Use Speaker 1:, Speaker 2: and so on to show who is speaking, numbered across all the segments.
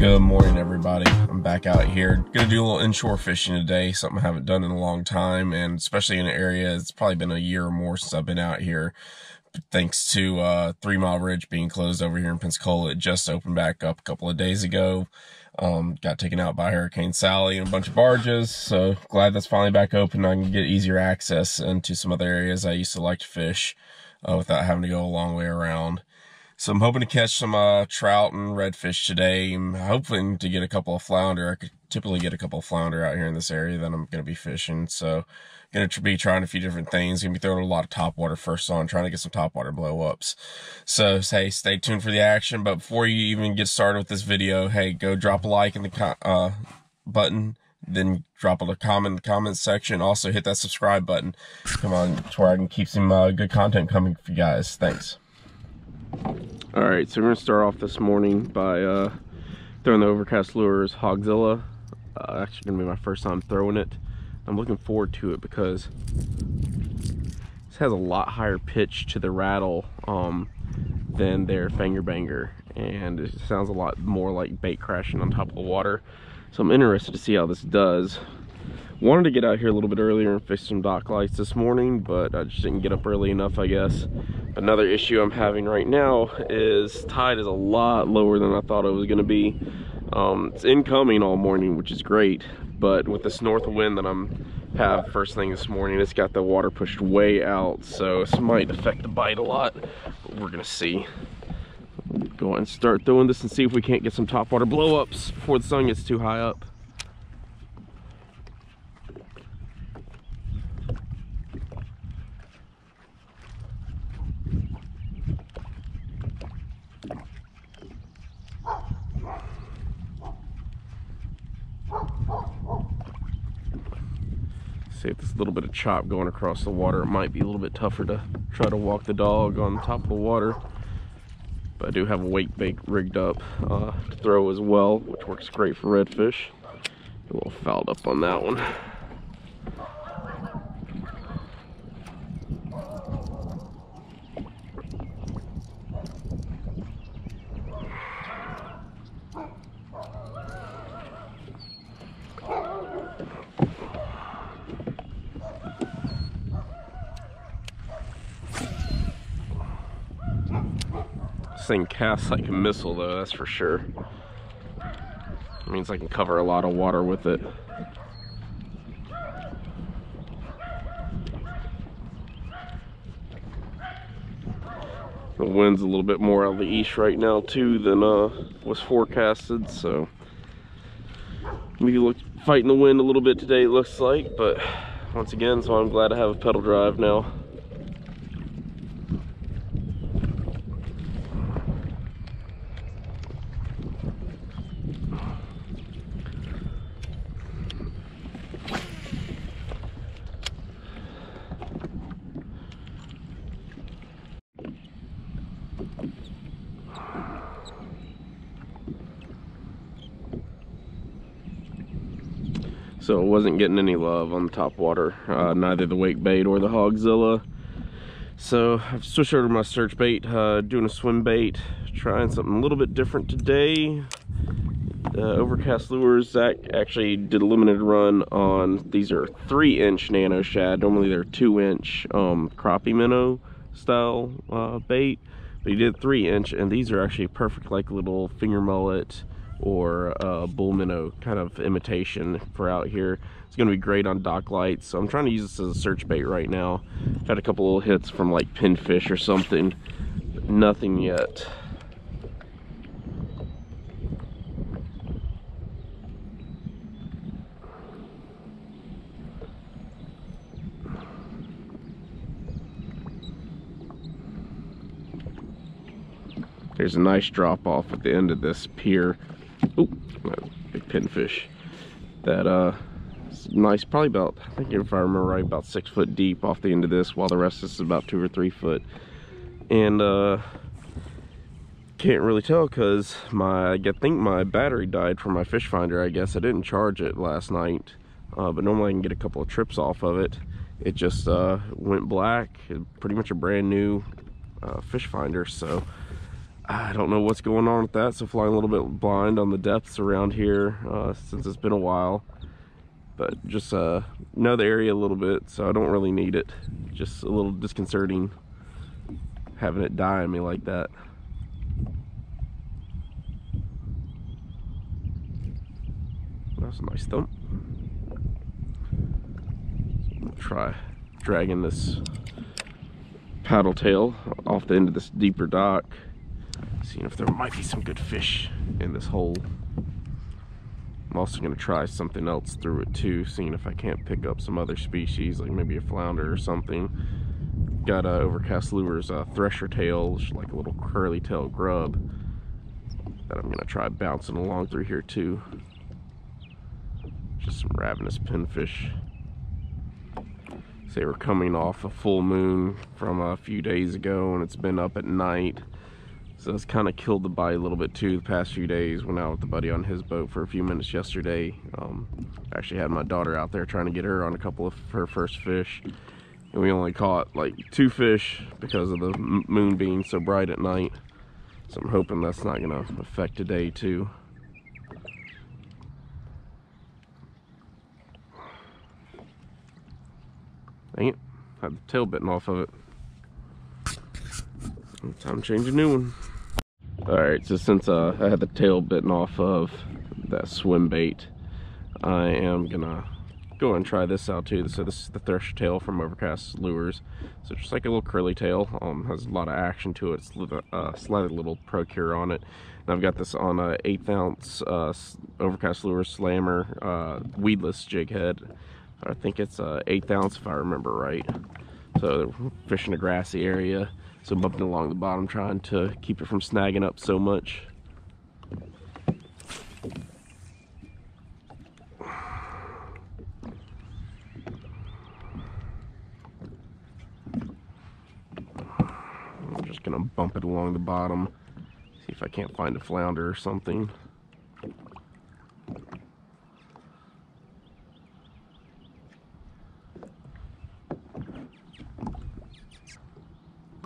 Speaker 1: Good morning, everybody. I'm back out here. Gonna do a little inshore fishing today, something I haven't done in a long time, and especially in an area, it's probably been a year or more since I've been out here. Thanks to 3 Mile Ridge being closed over here in Pensacola. It just opened back up a couple of days ago. Got taken out by Hurricane Sally and a bunch of barges, so glad that's finally back open. I can get easier access into some other areas I used to like to fish without having to go a long way around. So I'm hoping to catch some trout and redfish today. I'm hoping to get a couple of flounder. I could typically get a couple of flounder out here in this area that I'm going to be fishing. So going to be trying a few different things. Going to be throwing a lot of topwater first on, trying to get some topwater blow-ups. So, hey, stay tuned for the action. But before you even get started with this video, hey, go drop a like in the button. Then drop a comment in the comments section. Also, hit that subscribe button. Come on, to where I can keep some good content coming for you guys. Thanks. Alright, so we're going to start off this morning by throwing the Overcast Lures Hogzilla. Actually going to be my first time throwing it. I'm looking forward to it because this has a lot higher pitch to the rattle than their Finger Banger, and it sounds a lot more like bait crashing on top of the water. So I'm interested to see how this does. Wanted to get out here a little bit earlier and fish some dock lights this morning, but I just didn't get up early enough, I guess. Another issue I'm having right now is tide is a lot lower than I thought it was going to be. It's incoming all morning, which is great, but with this north wind that I'm have first thing this morning, it's got the water pushed way out, so this might affect the bite a lot, but we're gonna see. Go ahead and start throwing this and see if we can't get some topwater blow-ups before the sun gets too high up. See if this little bit of chop going across the water, it might be a little bit tougher to try to walk the dog on top of the water. But I do have a wake bait rigged up to throw as well, which works great for redfish. A little fouled up on that one. This thing casts like a missile though, that's for sure. It means I can cover a lot of water with it. The wind's a little bit more out of the east right now too than was forecasted, so we look fighting the wind a little bit today, it looks like, but once again, so I'm glad to have a pedal drive now. So it wasn't getting any love on the top water, neither the wake bait or the Hogzilla. So I've switched over to my search bait, doing a swim bait, trying something a little bit different today. Overcast Lures, Zach actually did a limited run on, these are 3-inch nano shad. Normally they're 2-inch crappie minnow style bait, but he did 3-inch, and these are actually perfect like little finger mullet or bull minnow kind of imitation for out here. It's going to be great on dock lights, so I'm trying to use this as a search bait right now. I've had a couple little hits from like pinfish or something, but nothing yet. There's a nice drop off at the end of this pier. Ooh, big pinfish. That nice, probably about, I think if I remember right, about 6 foot deep off the end of this, while the rest of this is about 2 or 3 foot. And can't really tell because I think my battery died from my fish finder. I guess I didn't charge it last night, but normally I can get a couple of trips off of it. It just went black. Pretty much a brand new fish finder, so I don't know what's going on with that, so flying a little bit blind on the depths around here since it's been a while. But just know the area a little bit, so I don't really need it. Just a little disconcerting having it die on me like that. That's a nice thump. Try dragging this paddle tail off the end of this deeper dock, seeing if there might be some good fish in this hole. I'm also going to try something else through it too, seeing if I can't pick up some other species, like maybe a flounder or something. Got Overcast Lures thresher tail, like a little curly tail grub that I'm going to try bouncing along through here too. Just some ravenous pinfish. Say we're coming off a full moon from a few days ago, and it's been up at night, so it's kind of killed the bite a little bit too the past few days. Went out with the buddy on his boat for a few minutes yesterday. Actually had my daughter out there trying to get her on a couple of her first fish, and we only caught like 2 fish because of the moon being so bright at night. So I'm hoping that's not gonna affect today too. Dang it, had the tail bitten off of it. Time to change a new one. Alright, so since I had the tail bitten off of that swim bait, I am gonna go and try this out too. So this is the thresher tail from Overcast Lures. So just like a little curly tail, has a lot of action to it. It's slight little procure on it. And I've got this on a 1/8 ounce Overcast Lures Slammer weedless jig head. I think it's 1/8 ounce if I remember right. So they're fishing a grassy area, so I'm bumping along the bottom trying to keep it from snagging up so much. I'm just gonna bump it along the bottom, see if I can't find a flounder or something.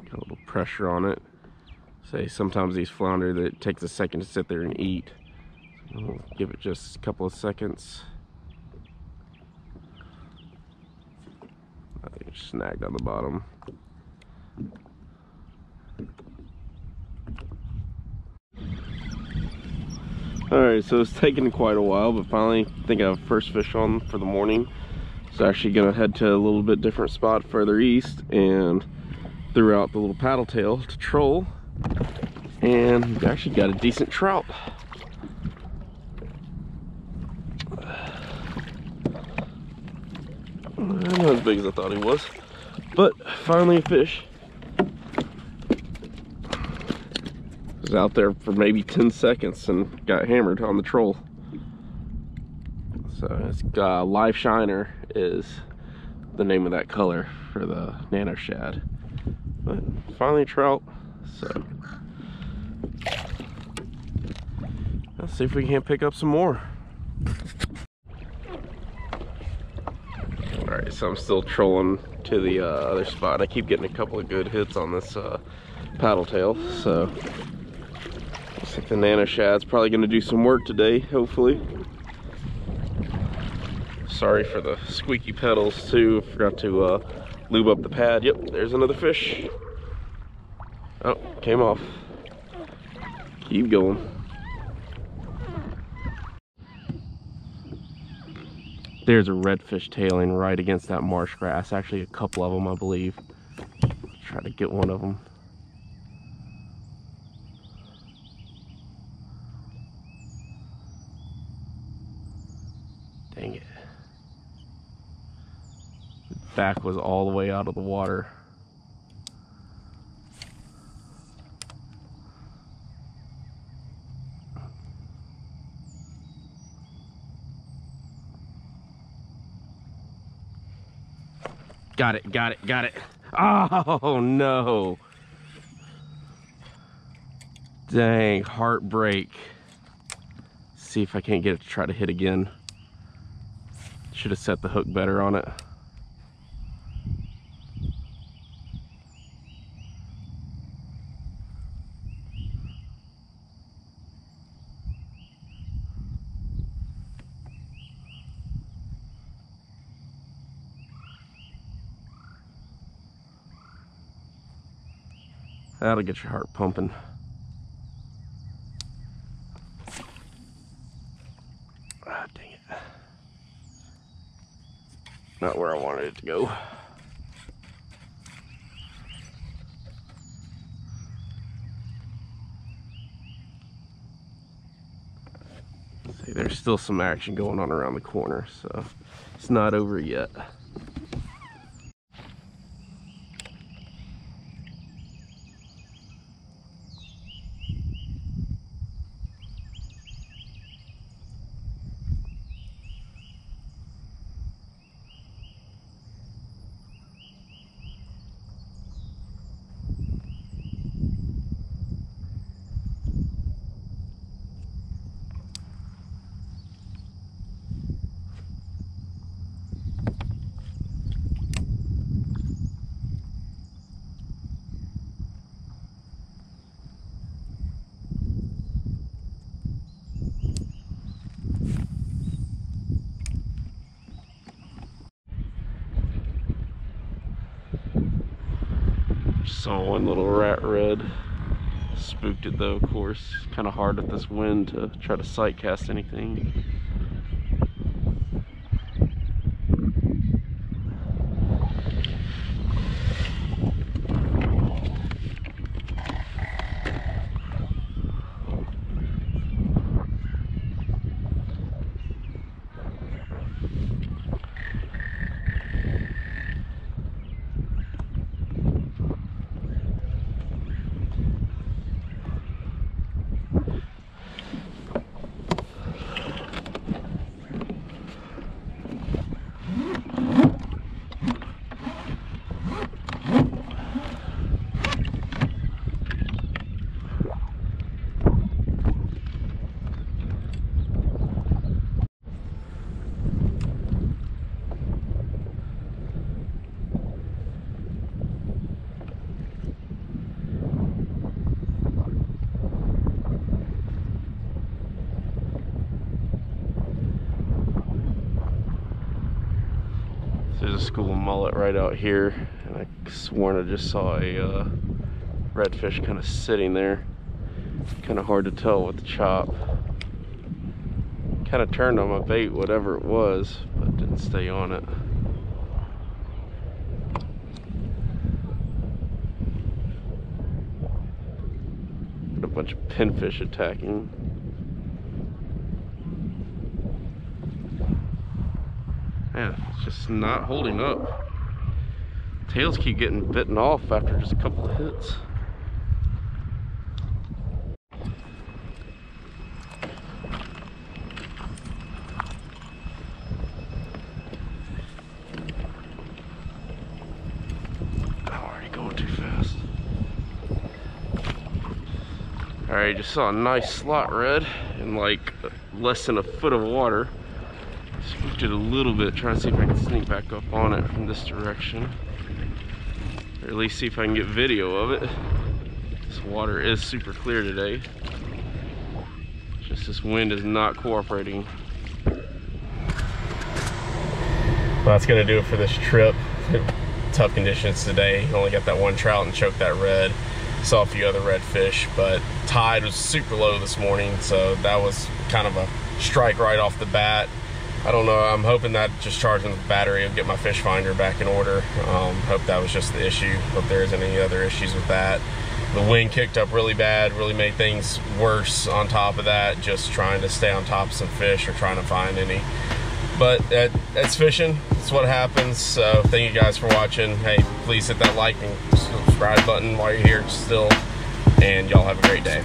Speaker 1: Got a little pressure on it. Say sometimes these flounder that takes a second to sit there and eat. I'll give it just a couple of seconds. I think it's snagged on the bottom. Alright, so it's taken quite a while, but finally I think I have first fish on for the morning. So actually gonna head to a little bit different spot further east and threw out the little paddle tail to troll, and actually got a decent trout. Not as big as I thought he was, but finally a fish. Was out there for maybe 10 seconds and got hammered on the troll. So it's Live Shiner is the name of that color for the nano shad. But finally a trout, so let's see if we can't pick up some more. Alright, so I'm still trolling to the other spot. I keep getting a couple of good hits on this paddle tail, so looks like the nano shad's probably going to do some work today, hopefully. Sorry for the squeaky pedals too, forgot to lube up the pad. Yep, there's another fish. Oh, came off. Keep going. There's a redfish tailing right against that marsh grass. Actually, a couple of them, I believe. Try to get one of them. Dang it. Back was all the way out of the water. Got it, got it, got it. Oh no. Dang, heartbreak. See if I can't get it to try to hit again. Should have set the hook better on it. That'll get your heart pumping. Ah, dang it. Not where I wanted it to go. See, there's still some action going on around the corner, so it's not over yet. Saw one little rat red. Spooked it though, of course. Kind of hard with this wind to try to sight cast anything. There's a school of mullet right out here, and I sworn I just saw a redfish kind of sitting there. Kind of hard to tell with the chop. Kind of turned on my bait, whatever it was, but didn't stay on it. Got a bunch of pinfish attacking. Man, it's just not holding up. Tails keep getting bitten off after just a couple of hits. I'm already going too fast. Alright, just saw a nice slot red in like less than a foot of water. Spooked it a little bit, trying to see if I can sneak back up on it from this direction. Or at least see if I can get video of it. This water is super clear today. Just this wind is not cooperating. Well, that's gonna do it for this trip. Tough conditions today. Only got that one trout and choked that red. Saw a few other redfish, but tide was super low this morning, so that was kind of a strike right off the bat. I don't know, I'm hoping that just charging the battery will get my fish finder back in order. Hope that was just the issue. Hope there isn't any other issues with that. The wind kicked up really bad, really made things worse on top of that, just trying to stay on top of some fish or trying to find any. But that's fishing, that's what happens. So thank you guys for watching. Hey, please hit that like and subscribe button while you're here still, and y'all have a great day.